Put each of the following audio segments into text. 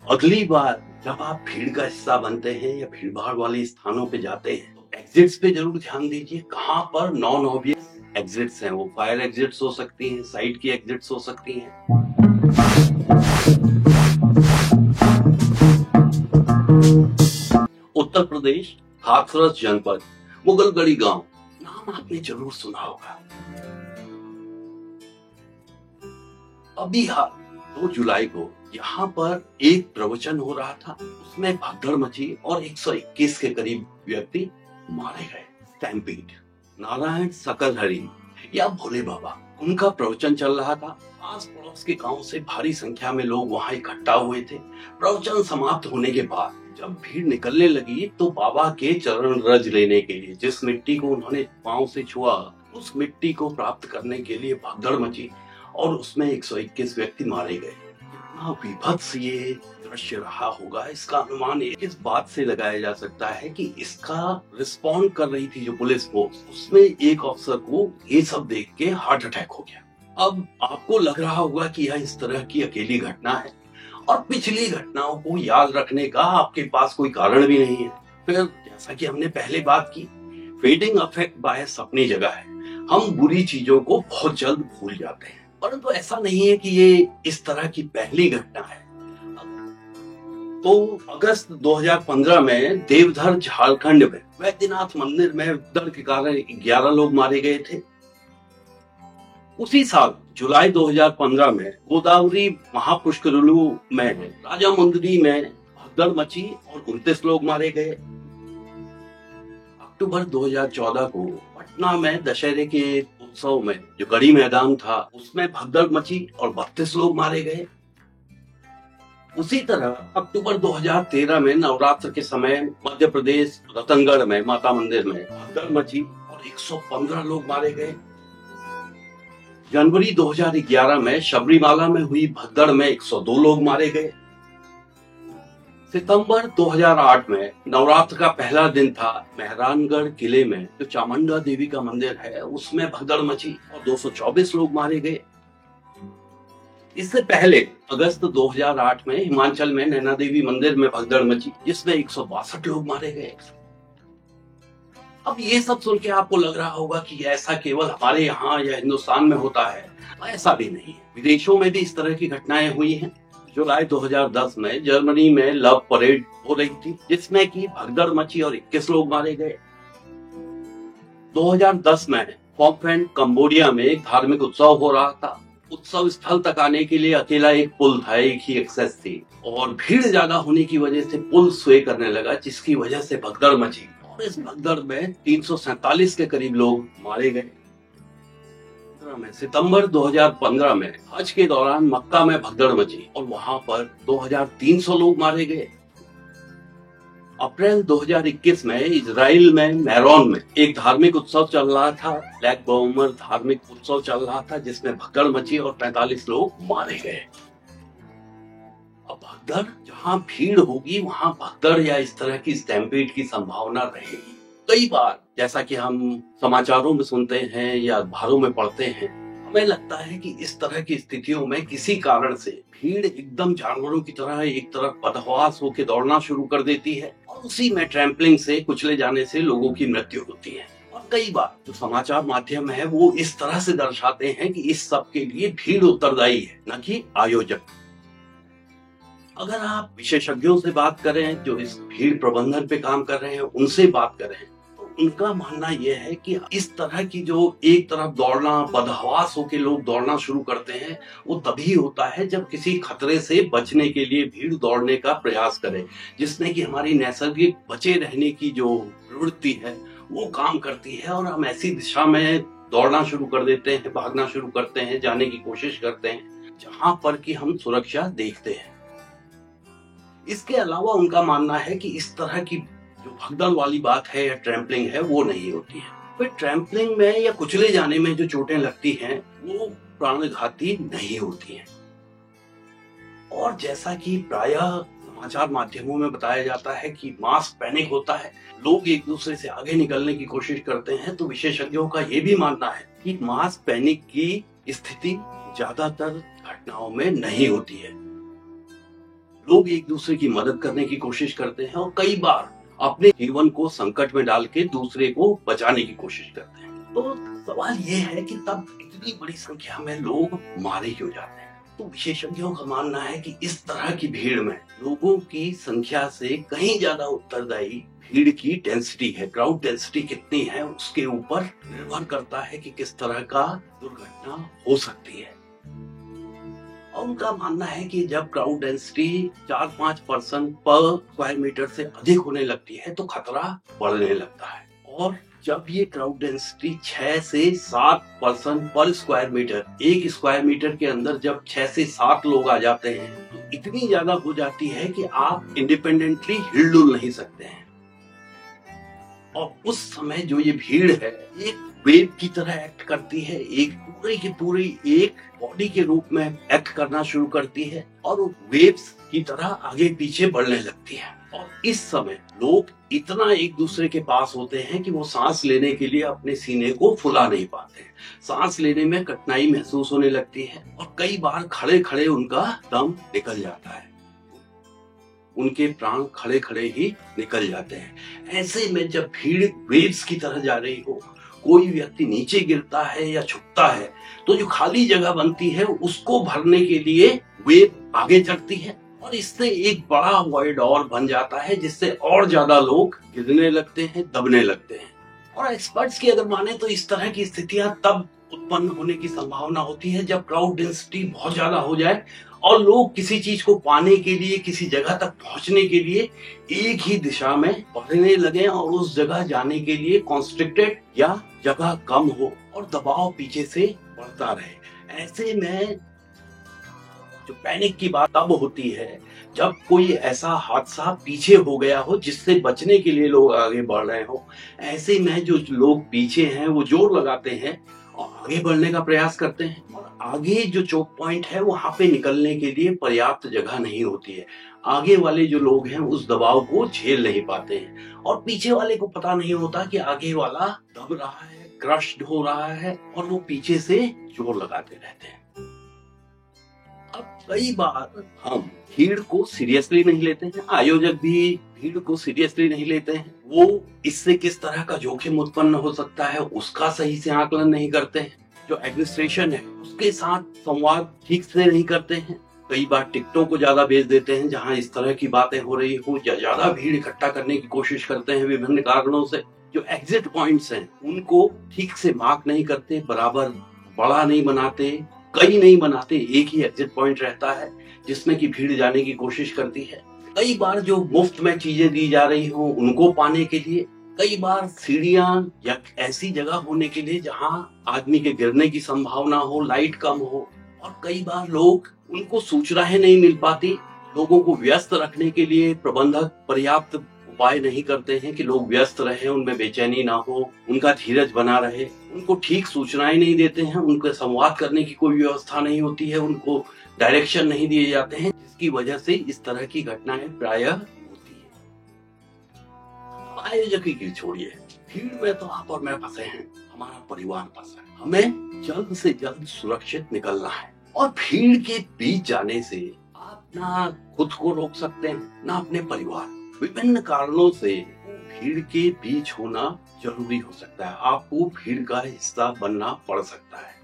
अगली बार जब आप भीड़ का हिस्सा बनते हैं या भीड़ भाड़ वाले स्थानों पे जाते हैं तो एग्जिट्स पे जरूर ध्यान दीजिए। कहाँ पर नॉन ऑब्वियस एग्जिट्स हैं, वो फायर एग्जिट्स हो सकती हैं, साइड की एग्जिट्स हो सकती हैं। उत्तर प्रदेश, हाथरस जनपद, मुगलगढ़ी गांव, नाम आपने जरूर सुना होगा। अभी हाल 2 जुलाई को यहाँ पर एक प्रवचन हो रहा था, उसमें भगदड़ मची और 121 के करीब व्यक्ति मारे गए। स्टैम्पीड, नारायण सकलहरी या भोले बाबा, उनका प्रवचन चल रहा था। आस पड़ोस के गांव से भारी संख्या में लोग वहां इकट्ठा हुए थे। प्रवचन समाप्त होने के बाद जब भीड़ निकलने लगी तो बाबा के चरण रज लेने के लिए, जिस मिट्टी को उन्होंने पांव से छुआ, उस मिट्टी को प्राप्त करने के लिए भगदड़ मची और उसमें 121 व्यक्ति मारे गए। कितना विभत्स ये दृश्य रहा होगा, इसका अनुमान इस बात से लगाया जा सकता है कि इसका रिस्पॉन्ड कर रही थी जो पुलिस फोर्स, उसमें एक अफसर को ये सब देख के हार्ट अटैक हो गया। अब आपको लग रहा होगा कि यह इस तरह की अकेली घटना है और पिछली घटनाओं को याद रखने का आपके पास कोई कारण भी नहीं है। फिर जैसा कि हमने पहले बात की, फेडिंग अफेक्ट बायस अपनी जगह है। हम बुरी चीजों को बहुत जल्द भूल जाते हैं, परंतु ऐसा नहीं है कि ये इस तरह की पहली घटना है। तो अगस्त 2015 में देवधर झारखंड में वैद्यनाथ मंदिर में भगदड़ के कारण 11 लोग मारे गए थे। उसी साल जुलाई 2015 में गोदावरी महापुष्करलू में राजामुंदरी में भगदड़ मची और 29 लोग मारे गए। अक्टूबर 2014 को पटना में दशहरे के उत्सव में जो गढ़ी मैदान था, उसमें भगदड़ मची और 32 लोग मारे गए। उसी तरह अक्टूबर 2013 में नवरात्र के समय मध्य प्रदेश रतनगढ़ में माता मंदिर में भगदड़ मची और 115 लोग मारे गए। जनवरी 2011 में शबरीमाला में हुई भगदड़ में 102 लोग मारे गए। सितंबर 2008 में नवरात्र का पहला दिन था, मेहरानगढ़ किले में जो चामुंडा देवी का मंदिर है, उसमें भगदड़ मची और 224 लोग मारे गए। इससे पहले अगस्त 2008 में हिमाचल में नैना देवी मंदिर में भगदड़ मची, जिसमें 162 लोग मारे गए। अब ये सब सुन के आपको लग रहा होगा कि ऐसा केवल हमारे यहाँ या हिंदुस्तान में होता है। ऐसा भी नहीं है, विदेशों में भी इस तरह की घटनाएं हुई हैं। जुलाई 2010 में जर्मनी में लव परेड हो रही थी, जिसमें की भगदड़ मची और 21 लोग मारे गए। 2010 में फॉकलैंड कंबोडिया में एक धार्मिक उत्सव हो रहा था। उत्सव स्थल तक आने के लिए अकेला एक पुल था, एक ही एक्सेस थी और भीड़ ज्यादा होने की वजह से पुल स्वे करने लगा, जिसकी वजह से भगदड़ मची और इस भगदड़ में 347 के करीब लोग मारे गए। सितंबर 2015 में हज के दौरान मक्का में भगदड़ मची और वहां पर 2300 लोग मारे गए। अप्रैल 2021 में इजराइल में मैरोन में एक धार्मिक उत्सव चल रहा था, ब्लैक बॉमर धार्मिक उत्सव चल रहा था, जिसमें भगदड़ मची और 45 लोग मारे गए। अब भगदड़, जहां भीड़ होगी वहां भगदड़ या इस तरह की स्टैम्पीड की संभावना रहेगी। कई बार जैसा कि हम समाचारों में सुनते हैं या अखबारों में पढ़ते हैं, हमें लगता है कि इस तरह की स्थितियों में किसी कारण से भीड़ एकदम जानवरों की तरह एक तरफ बदहवास होकर दौड़ना शुरू कर देती है और उसी में ट्रैम्पलिंग से कुचले जाने से लोगों की मृत्यु होती है। और कई बार जो समाचार माध्यम है वो इस तरह से दर्शाते हैं कि इस सब के लिए भीड़ उत्तरदायी है, न कि आयोजक। अगर आप विशेषज्ञों से बात करें जो इस भीड़ प्रबंधन पे काम कर रहे हैं, उनसे बात करें, उनका मानना यह है कि इस तरह की जो एक तरफ दौड़ना, बदहवास होकर लोग दौड़ना शुरू करते हैं, वो तभी होता है जब किसी खतरे से बचने के लिए भीड़ दौड़ने का प्रयास करे, जिसमें कि हमारी नैसर्गिक बचे रहने की जो प्रवृत्ति है वो काम करती है और हम ऐसी दिशा में दौड़ना शुरू कर देते हैं, भागना शुरू करते हैं, जाने की कोशिश करते हैं जहां पर कि हम सुरक्षा देखते हैं। इसके अलावा उनका मानना है कि इस तरह की जो भगदड़ वाली बात है या ट्रैम्पलिंग है वो नहीं होती है। फिर ट्रैम्पलिंग में या कुचले जाने में जो चोटें लगती हैं वो प्राणघाती नहीं होती हैं। और जैसा कि प्रायः समाचार माध्यमों में बताया जाता है कि मास पैनिक होता है, लोग एक दूसरे से आगे निकलने की कोशिश करते हैं, तो विशेषज्ञों का ये भी मानना है कि मास पैनिक की स्थिति ज्यादातर घटनाओं में नहीं होती है। लोग एक दूसरे की मदद करने की कोशिश करते हैं और कई बार अपने जीवन को संकट में डाल के दूसरे को बचाने की कोशिश करते हैं। तो सवाल ये है कि तब इतनी बड़ी संख्या में लोग मारे क्यों जाते हैं? तो विशेषज्ञों का मानना है कि इस तरह की भीड़ में लोगों की संख्या से कहीं ज्यादा उत्तरदायी भीड़ की डेंसिटी है। क्राउड डेंसिटी कितनी है उसके ऊपर निर्भर करता है कि किस तरह का दुर्घटना हो सकती है। और उनका मानना है कि जब क्राउड डेंसिटी 4-5% पर स्क्वायर मीटर से अधिक होने लगती है तो खतरा बढ़ने लगता है, और जब ये क्राउड डेंसिटी 6 से 7% पर स्क्वायर मीटर, एक स्क्वायर मीटर के अंदर जब 6 से 7 लोग आ जाते हैं तो इतनी ज्यादा हो जाती है कि आप इंडिपेंडेंटली हिलडुल नहीं सकते हैं। और उस समय जो ये भीड़ है एक वेव की तरह एक्ट करती है, एक पूरे की पूरी एक बॉडी के रूप में एक्ट करना शुरू करती है और वेव्स की तरह आगे पीछे बढ़ने लगती है। और इस समय लोग इतना एक दूसरे के पास होते हैं कि वो सांस लेने के लिए अपने सीने को फुला नहीं पाते हैं। सांस लेने में कठिनाई महसूस होने लगती है और कई बार खड़े खड़े उनका दम निकल जाता है, उनके प्राण खड़े खड़े ही निकल जाते हैं। ऐसे में जब भीड़ वेव्स की तरह जा रही हो, कोई व्यक्ति नीचे गिरता है या झुकता है तो जो खाली जगह बनती है उसको भरने के लिए वेव आगे चढ़ती है और इससे एक बड़ा वॉइड और बन जाता है, जिससे और ज्यादा लोग गिरने लगते हैं, दबने लगते हैं। और एक्सपर्ट्स की अगर माने तो इस तरह की स्थितियां तब उत्पन्न होने की संभावना होती है जब क्राउड डेंसिटी बहुत ज्यादा हो जाए और लोग किसी चीज को पाने के लिए, किसी जगह तक पहुंचने के लिए एक ही दिशा में बढ़ने लगे और उस जगह जाने के लिए कॉन्स्ट्रिक्टेड या जगह कम हो और दबाव पीछे से बढ़ता रहे। ऐसे में जो पैनिक की बात तब होती है जब कोई ऐसा हादसा पीछे हो गया हो जिससे बचने के लिए लोग आगे बढ़ रहे हो। ऐसे में जो लोग पीछे हैं वो जोर लगाते हैं और आगे बढ़ने का प्रयास करते हैं और आगे जो चोक पॉइंट है वहां पे निकलने के लिए पर्याप्त जगह नहीं होती है। आगे वाले जो लोग हैं उस दबाव को झेल नहीं पाते हैं और पीछे वाले को पता नहीं होता कि आगे वाला दब रहा है, क्रश्ड हो रहा है और वो पीछे से जोर लगाते रहते हैं। अब कई बार हम भीड़ को सीरियसली नहीं लेते हैं, आयोजक भी भीड़ को सीरियसली नहीं लेते हैं। वो इससे किस तरह का जोखिम उत्पन्न हो सकता है उसका सही से आकलन नहीं करते हैं। जो एडमिनिस्ट्रेशन है उसके साथ संवाद ठीक से नहीं करते हैं। कई बार टिकटों को ज्यादा बेच देते हैं जहां इस तरह की बातें हो रही हो, या ज्यादा भीड़ इकट्ठा करने की कोशिश करते हैं विभिन्न कारणों से। जो एग्जिट पॉइंट्स हैं उनको ठीक से मार्क नहीं करते, बराबर बड़ा नहीं बनाते, कई नहीं बनाते, एक ही एग्जिट पॉइंट रहता है जिसमें कि भीड़ जाने की कोशिश करती है। कई बार जो मुफ्त में चीजें दी जा रही हो उनको पाने के लिए, कई बार सीढ़ियां या ऐसी जगह होने के लिए जहां आदमी के गिरने की संभावना हो, लाइट कम हो, और कई बार लोग उनको सूचनाएं नहीं मिल पाती। लोगों को व्यस्त रखने के लिए प्रबंधक पर्याप्त उपाय नहीं करते हैं कि लोग व्यस्त रहे, उनमें बेचैनी ना हो, उनका धीरज बना रहे। उनको ठीक सूचनाएं नहीं देते हैं, उनके संवाद करने की कोई व्यवस्था नहीं होती है, उनको डायरेक्शन नहीं दिए जाते हैं, जिसकी वजह से इस तरह की घटनाएं प्रायः होती है। आयोजक की छोड़िए, भीड़ में तो आप और मैं फंसे हैं, हमारा परिवार फंसा है। हमें जल्द से जल्द सुरक्षित निकलना है और भीड़ के बीच जाने से आप ना खुद को रोक सकते हैं ना अपने परिवार। विभिन्न कारणों से भीड़ के बीच होना जरूरी हो सकता है, आपको भीड़ का हिस्सा बनना पड़ सकता है।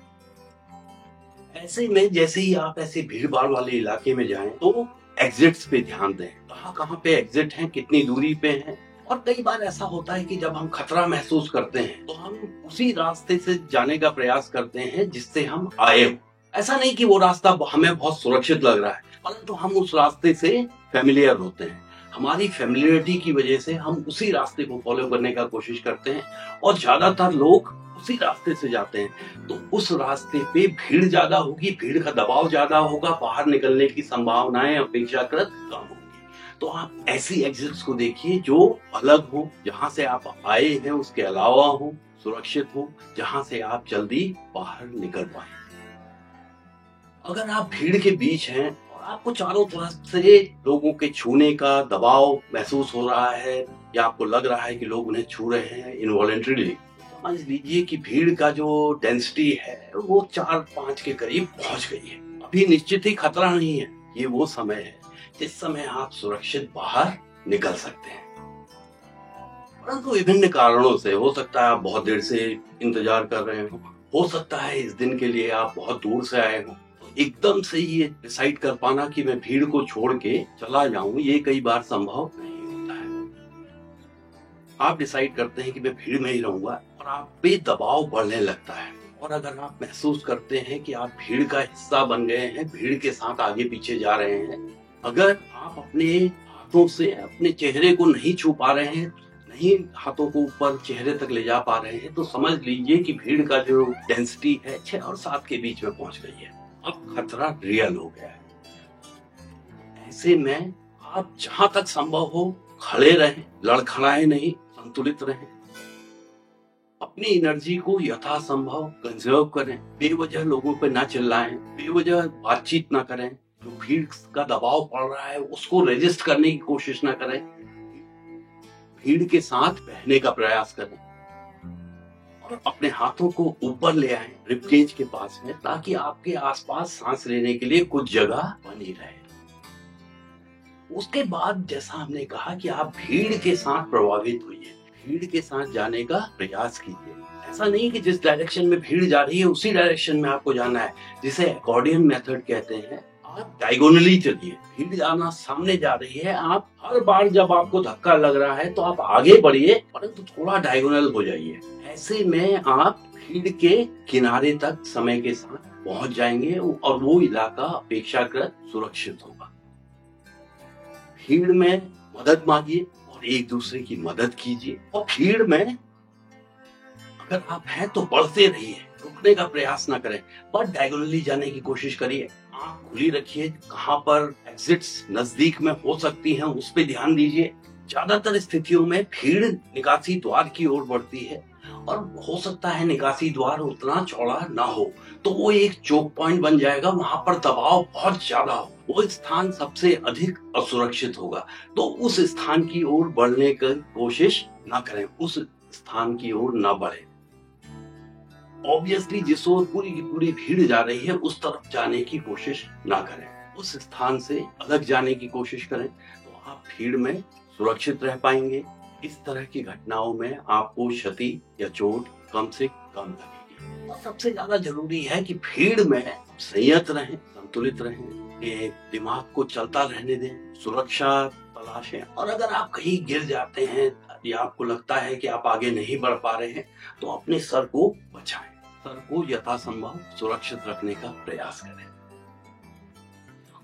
ऐसे में जैसे ही आप ऐसे भीड़ भाड़ वाले इलाके में जाएं तो एग्जिट्स पे ध्यान दें, कहाँ पे एग्जिट हैं, कितनी दूरी पे हैं। और कई बार ऐसा होता है कि जब हम खतरा महसूस करते हैं तो हम उसी रास्ते से जाने का प्रयास करते हैं जिससे हम आए हो। ऐसा नहीं कि वो रास्ता हमें बहुत सुरक्षित लग रहा है, परंतु हम उस रास्ते से फेमिलियर होते हैं। हमारी फेमिलियरिटी की वजह से हम उसी रास्ते को फॉलो करने का कोशिश करते हैं और ज्यादातर लोग उसी रास्ते से जाते हैं। तो उस रास्ते पे भीड़ ज्यादा होगी, भीड़ का दबाव ज्यादा होगा, बाहर निकलने की संभावनाएं अपेक्षाकृत कम होंगी। तो आप ऐसी एग्जिट्स को देखिए जो अलग हो, जहां से आप आए हैं उसके अलावा हो, सुरक्षित हो, जहां से आप जल्दी बाहर निकल पाए। अगर आप भीड़ के बीच हैं और आपको चारों तरफ से लोगों के छूने का दबाव महसूस हो रहा है या आपको लग रहा है कि लोग उन्हें छू रहे हैं इनवॉलंटरीली, समझ लीजिए कि भीड़ का जो डेंसिटी है वो 4-5 के करीब पहुंच गई है। अभी निश्चित ही खतरा नहीं है, ये वो समय है जिस समय आप सुरक्षित बाहर निकल सकते हैं। परंतु विभिन्न कारणों से हो सकता है आप बहुत देर से इंतजार कर रहे हो सकता है इस दिन के लिए आप बहुत दूर से आए हो। एकदम से ये डिसाइड कर पाना कि मैं भीड़ को छोड़ के चला जाऊं, ये कई बार संभव नहीं होता है। आप डिसाइड करते हैं कि मैं भीड़ में ही रहूंगा और आप पे दबाव बढ़ने लगता है। और अगर आप महसूस करते हैं कि आप भीड़ का हिस्सा बन गए हैं, भीड़ के साथ आगे पीछे जा रहे हैं, अगर आप अपने हाथों से अपने चेहरे को नहीं छू पा रहे हैं, नहीं हाथों को ऊपर चेहरे तक ले जा पा रहे हैं, तो समझ लीजिए कि भीड़ का जो डेंसिटी है 6 और 7 के बीच में पहुंच गई है। अब खतरा रियल हो गया है। ऐसे में आप जहां तक संभव हो खड़े रहें, लड़खड़ाएं नहीं, संतुलित रहें। अपनी एनर्जी को यथासंभव कंजर्व करें, बेवजह लोगों पे ना चिल्लाएं, बेवजह बातचीत ना करें। जो भीड़ का दबाव पड़ रहा है उसको रेजिस्ट करने की कोशिश ना करें, भीड़ के साथ बहने का प्रयास करें और अपने हाथों को ऊपर ले आएं रिबकेज के पास में, ताकि आपके आसपास सांस लेने के लिए कुछ जगह बनी रहे। उसके बाद जैसा हमने कहा कि आप भीड़ के साथ प्रभावित होइए, भीड़ के साथ जाने का प्रयास कीजिए। ऐसा नहीं कि जिस डायरेक्शन में भीड़ जा रही है उसी डायरेक्शन में आपको जाना है, जिसे अकॉर्डियन मेथड कहते हैं। आप डायगोनली चलिए, भीड़ जाना सामने जा रही है, आप हर बार जब आपको धक्का लग रहा है तो आप आगे बढ़िए, परंतु थोड़ा डायगोनल हो जाइए। ऐसे में आप भीड़ के किनारे तक समय के साथ पहुंच जाएंगे और वो इलाका अपेक्षाकृत सुरक्षित होगा। भीड़ में मदद मांगिए और एक दूसरे की मदद कीजिए। और भीड़ में अगर आप हैं तो बढ़ते रहिए, रुकने का प्रयास ना करें, पर डायगोनली जाने की कोशिश करिए। आंख खुली रखिए, कहां पर एग्जिट्स नजदीक में हो सकती हैं उस पर ध्यान दीजिए। ज्यादातर स्थितियों में भीड़ निकासी द्वार की ओर बढ़ती है और हो सकता है निकासी द्वार उतना चौड़ा ना हो, तो वो एक चोक पॉइंट बन जाएगा, वहां पर दबाव बहुत ज्यादा हो, वो स्थान सबसे अधिक असुरक्षित होगा। तो उस स्थान की ओर बढ़ने की कोशिश ना करें, उस स्थान की ओर ना बढ़े। ऑब्वियसली जिस ओर पूरी की पूरी भीड़ जा रही है उस तरफ जाने की कोशिश ना करें, उस स्थान से अलग जाने की कोशिश करें, तो आप भीड़ में सुरक्षित रह पाएंगे। इस तरह की घटनाओं में आपको क्षति या चोट कम से कम लगेगी। और सबसे ज्यादा जरूरी है कि भीड़ में संयत रहें, संतुलित रहें, ये दिमाग को चलता रहने दें, सुरक्षा तलाशें। और अगर आप कहीं गिर जाते हैं या आपको लगता है कि आप आगे नहीं बढ़ पा रहे हैं, तो अपने सर को बचाएं, सर को यथासंभव सुरक्षित रखने का प्रयास करें।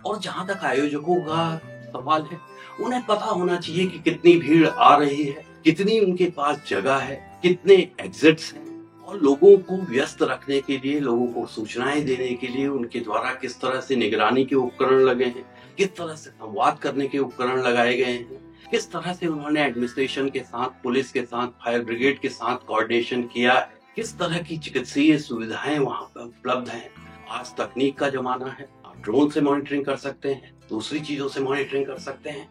और जहां तक आयोजकों का सवाल है, उन्हें पता होना चाहिए कि कितनी भीड़ आ रही है, कितनी उनके पास जगह है, कितने एग्जिट्स हैं, और लोगों को व्यस्त रखने के लिए, लोगों को सूचनाएं देने के लिए उनके द्वारा किस तरह से निगरानी के उपकरण लगे हैं, किस तरह से संवाद करने के उपकरण लगाए गए हैं, किस तरह से उन्होंने एडमिनिस्ट्रेशन के साथ, पुलिस के साथ, फायर ब्रिगेड के साथ कोऑर्डिनेशन किया है, किस तरह की चिकित्सीय सुविधाएं वहां पर उपलब्ध हैं। आज तकनीक का जमाना है, आप ड्रोन से मॉनिटरिंग कर सकते हैं, दूसरी चीजों से मॉनिटरिंग कर सकते हैं।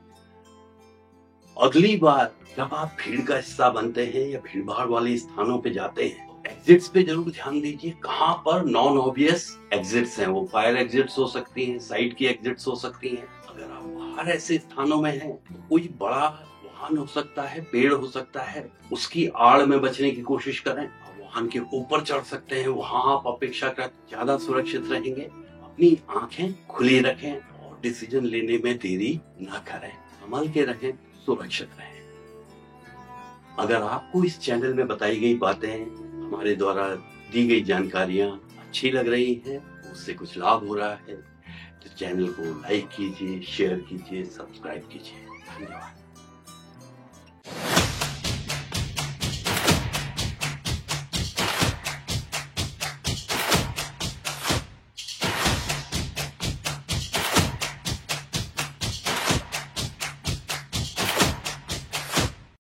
अगली बार जब आप भीड़ का हिस्सा बनते हैं या भीड़ भाड़ वाले स्थानों पे जाते हैं, तो एग्जिट्स पे जरूर ध्यान दीजिए, कहां पर नॉन ऑब्वियस एग्जिट्स हैं। वो फायर एग्जिट्स हो सकती हैं, साइड की एग्जिट्स हो सकती हैं। अगर आप बाहर ऐसे स्थानों में हैं, तो कोई बड़ा वाहन हो सकता है, पेड़ हो सकता है, उसकी आड़ में बचने की कोशिश करें। वाहन के ऊपर चढ़ सकते हैं, वहां आप अपेक्षाकृत ज्यादा सुरक्षित रहेंगे। अपनी आंखें खुली रखें और डिसीजन लेने में देरी न करें, संभल के रहें, सुरक्षित रहें। अगर आपको इस चैनल में बताई गई बातें, हमारे द्वारा दी गई जानकारियां अच्छी लग रही हैं, उससे कुछ लाभ हो रहा है, तो चैनल को लाइक कीजिए, शेयर कीजिए, सब्सक्राइब कीजिए। धन्यवाद।